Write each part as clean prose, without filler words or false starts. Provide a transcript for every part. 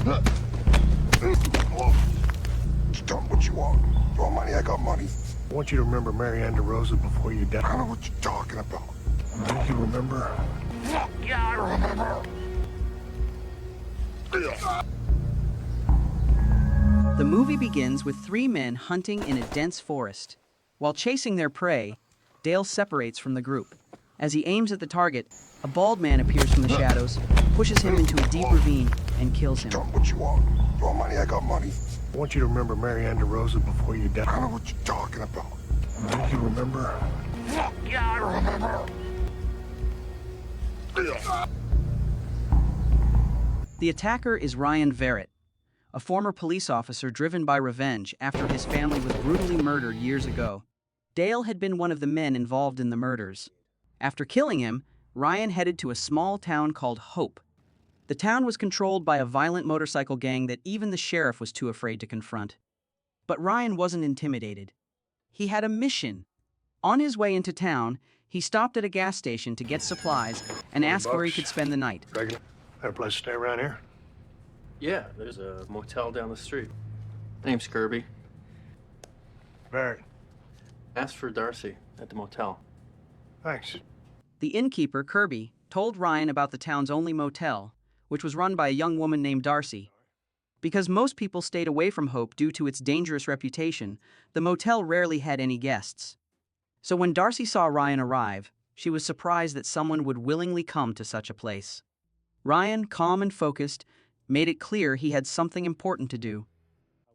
Just tell me what you want. You want money? I got money. I want you to remember Marianne DeRosa before you die. I don't know what you're talking about. Don't you remember? Yeah, I remember. The movie begins with three men hunting in a dense forest. While chasing their prey, Dale separates from the group. As he aims at the target, a bald man appears from the shadows, pushes him into a deep ravine, and kills him. Tell me what you want. You want money? I got money. I want you to remember Marianne DeRosa before you die. I don't know what you're talking about. Don't you remember? Yeah, I remember. The attacker is Ryan Verrett, a former police officer driven by revenge after his family was brutally murdered years ago. Dale had been one of the men involved in the murders. After killing him, Ryan headed to a small town called Hope. The town was controlled by a violent motorcycle gang that even the sheriff was too afraid to confront. But Ryan wasn't intimidated. He had a mission. On his way into town, he stopped at a gas station to get supplies and asked where he could spend the night. Regular. Have a place to stay around here? Yeah, there's a motel down the street. Name's Kirby. Barrett. Ask for Darcy at the motel. Thanks. The innkeeper, Kirby, told Ryan about the town's only motel, which was run by a young woman named Darcy. Because most people stayed away from Hope due to its dangerous reputation, the motel rarely had any guests. So when Darcy saw Ryan arrive, she was surprised that someone would willingly come to such a place. Ryan, calm and focused, made it clear he had something important to do.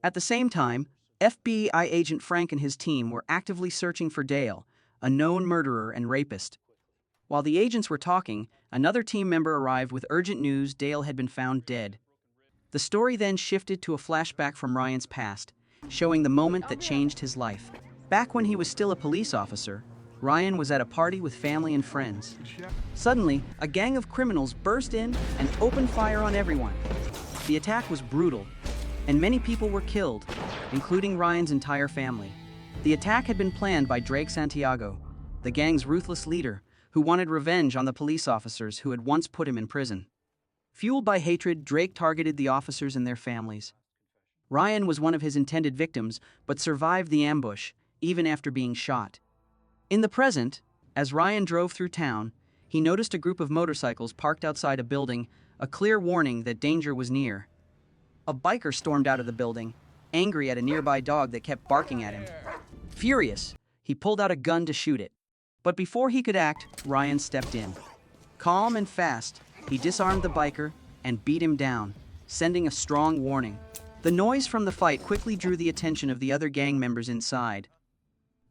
At the same time, FBI agent Frank and his team were actively searching for Dale, a known murderer and rapist. While the agents were talking, another team member arrived with urgent news Dale had been found dead. The story then shifted to a flashback from Ryan's past, showing the moment that changed his life. Back when he was still a police officer, Ryan was at a party with family and friends. Suddenly, a gang of criminals burst in and opened fire on everyone. The attack was brutal, and many people were killed, including Ryan's entire family. The attack had been planned by Drake Santiago, the gang's ruthless leader, who wanted revenge on the police officers who had once put him in prison. Fueled by hatred, Drake targeted the officers and their families. Ryan was one of his intended victims, but survived the ambush, even after being shot. In the present, as Ryan drove through town, he noticed a group of motorcycles parked outside a building, a clear warning that danger was near. A biker stormed out of the building, angry at a nearby dog that kept barking at him. Furious, he pulled out a gun to shoot it. But before he could act, Ryan stepped in. Calm and fast, he disarmed the biker and beat him down, sending a strong warning. The noise from the fight quickly drew the attention of the other gang members inside.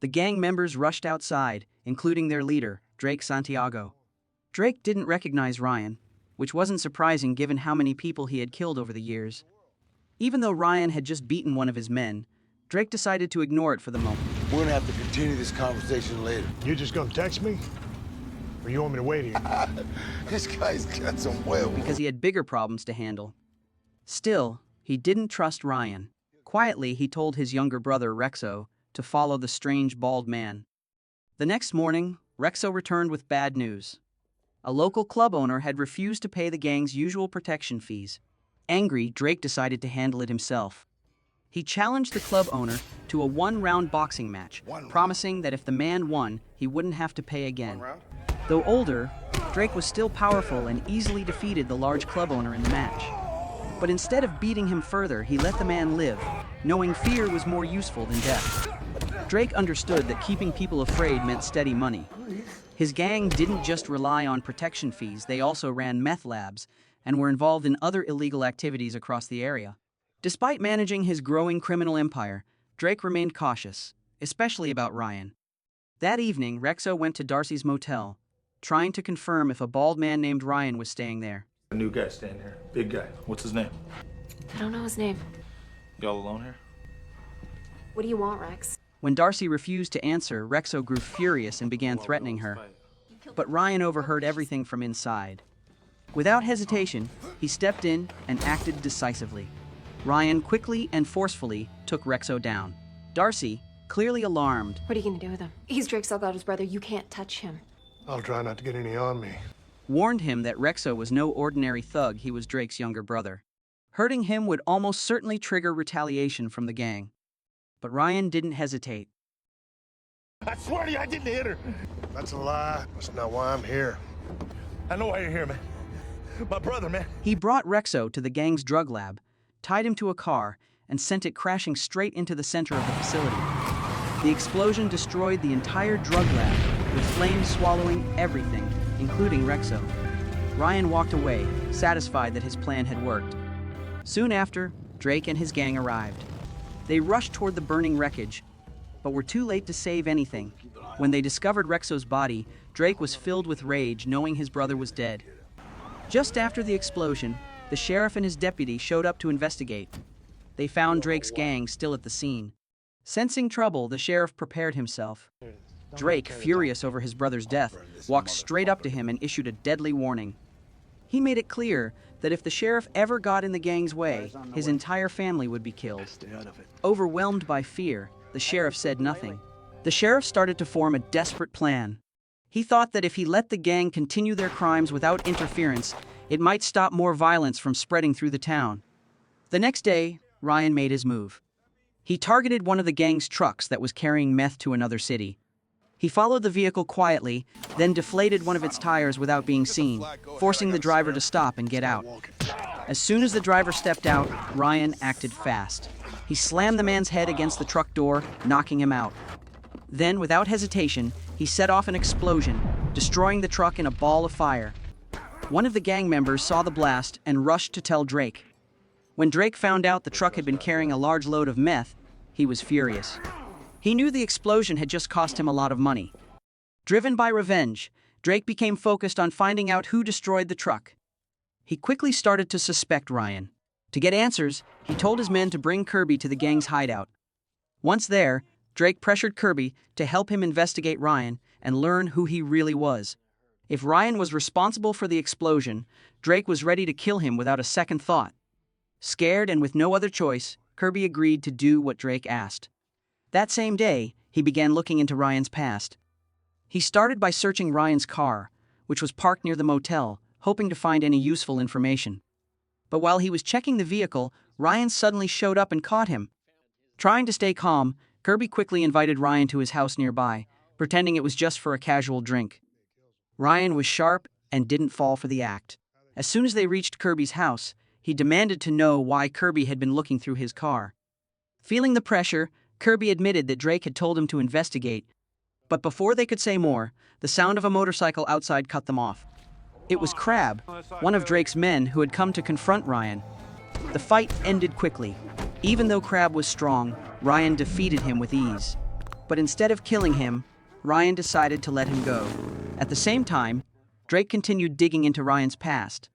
The gang members rushed outside, including their leader, Drake Santiago. Drake didn't recognize Ryan, which wasn't surprising given how many people he had killed over the years. Even though Ryan had just beaten one of his men, Drake decided to ignore it for the moment. We're gonna have to continue this conversation later. You just gonna text me? Or you want me to wait here? This guy's got some will. Because he had bigger problems to handle. Still, he didn't trust Ryan. Quietly, he told his younger brother, Rexo, to follow the strange bald man. The next morning, Rexo returned with bad news. A local club owner had refused to pay the gang's usual protection fees. Angry, Drake decided to handle it himself. He challenged the club owner to a one-round boxing match, promising that if the man won, he wouldn't have to pay again. Though older, Drake was still powerful and easily defeated the large club owner in the match. But instead of beating him further, he let the man live, knowing fear was more useful than death. Drake understood that keeping people afraid meant steady money. His gang didn't just rely on protection fees, they also ran meth labs and were involved in other illegal activities across the area. Despite managing his growing criminal empire, Drake remained cautious, especially about Ryan. That evening, Rexo went to Darcy's motel, trying to confirm if a bald man named Ryan was staying there. A new guy staying here. Big guy. What's his name? I don't know his name. Y'all alone here? What do you want, Rex? When Darcy refused to answer, Rexo grew furious and began threatening her. But Ryan overheard everything from inside. Without hesitation, he stepped in and acted decisively. Ryan quickly and forcefully took Rexo down. Darcy, clearly alarmed, What are you gonna do with him? He's Drake Salgado's brother. You can't touch him. I'll try not to get any on me. warned him that Rexo was no ordinary thug, he was Drake's younger brother. Hurting him would almost certainly trigger retaliation from the gang. But Ryan didn't hesitate. I swear to you, I didn't hit her. That's a lie. That's not why I'm here. I know why you're here, man. My brother, man. He brought Rexo to the gang's drug lab, tied him to a car, and sent it crashing straight into the center of the facility. The explosion destroyed the entire drug lab, with flames swallowing everything, including Rexo. Ryan walked away, satisfied that his plan had worked. Soon after, Drake and his gang arrived. They rushed toward the burning wreckage, but were too late to save anything. When they discovered Rexo's body, Drake was filled with rage knowing his brother was dead. Just after the explosion, the sheriff and his deputy showed up to investigate. They found Drake's gang still at the scene. Sensing trouble, the sheriff prepared himself. Drake, furious over his brother's death, walked straight up to him and issued a deadly warning. He made it clear that if the sheriff ever got in the gang's way, his entire family would be killed. Overwhelmed by fear, the sheriff said nothing. The sheriff started to form a desperate plan. He thought that if he let the gang continue their crimes without interference, it might stop more violence from spreading through the town. The next day, Ryan made his move. He targeted one of the gang's trucks that was carrying meth to another city. He followed the vehicle quietly, then deflated one of its tires without being seen, forcing the driver to stop and get out. As soon as the driver stepped out, Ryan acted fast. He slammed the man's head against the truck door, knocking him out. Then, without hesitation, he set off an explosion, destroying the truck in a ball of fire. One of the gang members saw the blast and rushed to tell Drake. When Drake found out the truck had been carrying a large load of meth, he was furious. He knew the explosion had just cost him a lot of money. Driven by revenge, Drake became focused on finding out who destroyed the truck. He quickly started to suspect Ryan. To get answers, he told his men to bring Kirby to the gang's hideout. Once there, Drake pressured Kirby to help him investigate Ryan and learn who he really was. If Ryan was responsible for the explosion, Drake was ready to kill him without a second thought. Scared and with no other choice, Kirby agreed to do what Drake asked. That same day, he began looking into Ryan's past. He started by searching Ryan's car, which was parked near the motel, hoping to find any useful information. But while he was checking the vehicle, Ryan suddenly showed up and caught him. Trying to stay calm, Kirby quickly invited Ryan to his house nearby, pretending it was just for a casual drink. Ryan was sharp and didn't fall for the act. As soon as they reached Kirby's house, he demanded to know why Kirby had been looking through his car. Feeling the pressure, Kirby admitted that Drake had told him to investigate. But before they could say more, the sound of a motorcycle outside cut them off. It was Crab, one of Drake's men who had come to confront Ryan. The fight ended quickly. Even though Crab was strong, Ryan defeated him with ease. But instead of killing him, Ryan decided to let him go. At the same time, Drake continued digging into Ryan's past.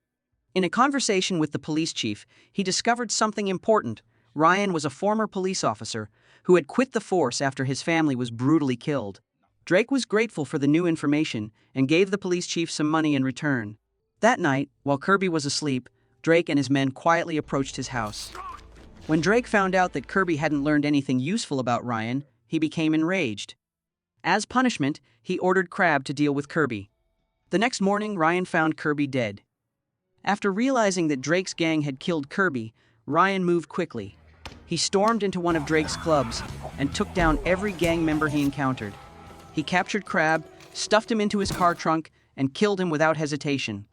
In a conversation with the police chief, he discovered something important. Ryan was a former police officer who had quit the force after his family was brutally killed. Drake was grateful for the new information and gave the police chief some money in return. That night, while Kirby was asleep, Drake and his men quietly approached his house. When Drake found out that Kirby hadn't learned anything useful about Ryan, he became enraged. As punishment, he ordered Crab to deal with Kirby. The next morning, Ryan found Kirby dead. After realizing that Drake's gang had killed Kirby, Ryan moved quickly. He stormed into one of Drake's clubs and took down every gang member he encountered. He captured Crab, stuffed him into his car trunk, and killed him without hesitation.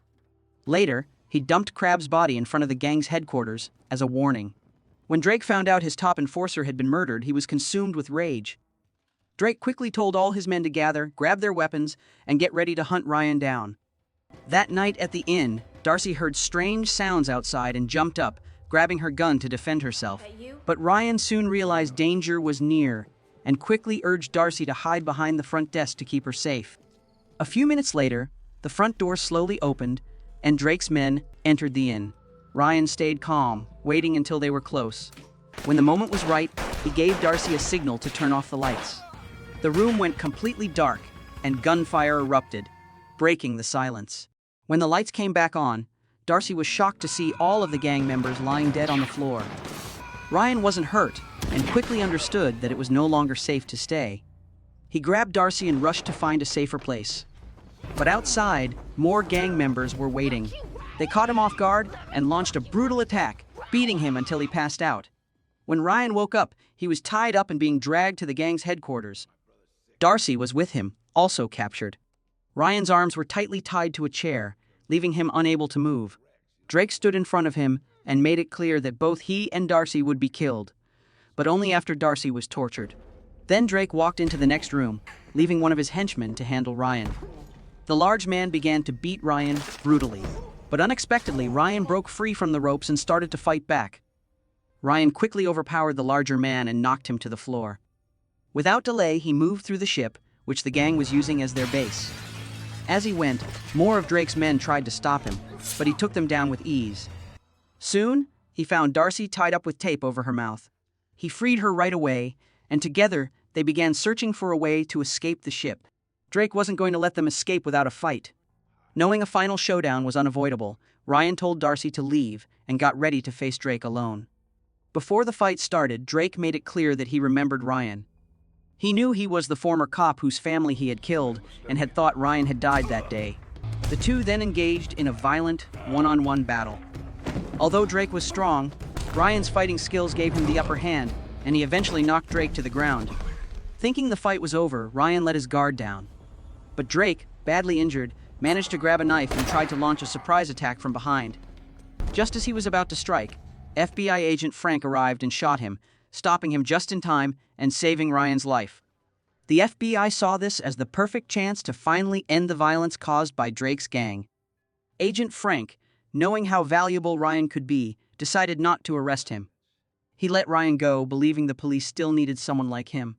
Later, he dumped Crab's body in front of the gang's headquarters as a warning. When Drake found out his top enforcer had been murdered, he was consumed with rage. Drake quickly told all his men to gather, grab their weapons, and get ready to hunt Ryan down. That night at the inn, Darcy heard strange sounds outside and jumped up, grabbing her gun to defend herself. But Ryan soon realized danger was near and quickly urged Darcy to hide behind the front desk to keep her safe. A few minutes later, the front door slowly opened and Drake's men entered the inn. Ryan stayed calm, waiting until they were close. When the moment was right, he gave Darcy a signal to turn off the lights. The room went completely dark and gunfire erupted, breaking the silence. When the lights came back on, Darcy was shocked to see all of the gang members lying dead on the floor. Ryan wasn't hurt and quickly understood that it was no longer safe to stay. He grabbed Darcy and rushed to find a safer place. But outside, more gang members were waiting. They caught him off guard and launched a brutal attack, beating him until he passed out. When Ryan woke up, he was tied up and being dragged to the gang's headquarters. Darcy was with him, also captured. Ryan's arms were tightly tied to a chair, leaving him unable to move. Drake stood in front of him and made it clear that both he and Darcy would be killed, but only after Darcy was tortured. Then Drake walked into the next room, leaving one of his henchmen to handle Ryan. The large man began to beat Ryan brutally, but unexpectedly Ryan broke free from the ropes and started to fight back. Ryan quickly overpowered the larger man and knocked him to the floor. Without delay, he moved through the ship, which the gang was using as their base. As he went, more of Drake's men tried to stop him, but he took them down with ease. Soon, he found Darcy tied up with tape over her mouth. He freed her right away, and together they began searching for a way to escape the ship. Drake wasn't going to let them escape without a fight. Knowing a final showdown was unavoidable, Ryan told Darcy to leave and got ready to face Drake alone. Before the fight started, Drake made it clear that he remembered Ryan. He knew he was the former cop whose family he had killed and had thought Ryan had died that day. The two then engaged in a violent, one-on-one battle. Although Drake was strong, Ryan's fighting skills gave him the upper hand, and he eventually knocked Drake to the ground. Thinking the fight was over, Ryan let his guard down. But Drake, badly injured, managed to grab a knife and tried to launch a surprise attack from behind. Just as he was about to strike, FBI agent Frank arrived and shot him, stopping him just in time and saving Ryan's life. The FBI saw this as the perfect chance to finally end the violence caused by Drake's gang. Agent Frank, knowing how valuable Ryan could be, decided not to arrest him. He let Ryan go, believing the police still needed someone like him.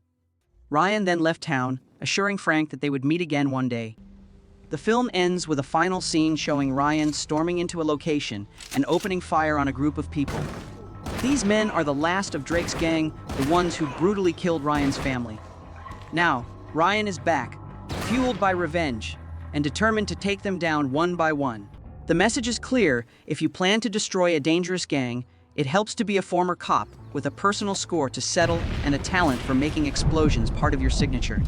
Ryan then left town, assuring Frank that they would meet again one day. The film ends with a final scene showing Ryan storming into a location and opening fire on a group of people. These men are the last of Drake's gang, the ones who brutally killed Ryan's family. Now, Ryan is back, fueled by revenge, and determined to take them down one by one. The message is clear: if you plan to destroy a dangerous gang, it helps to be a former cop with a personal score to settle and a talent for making explosions part of your signature.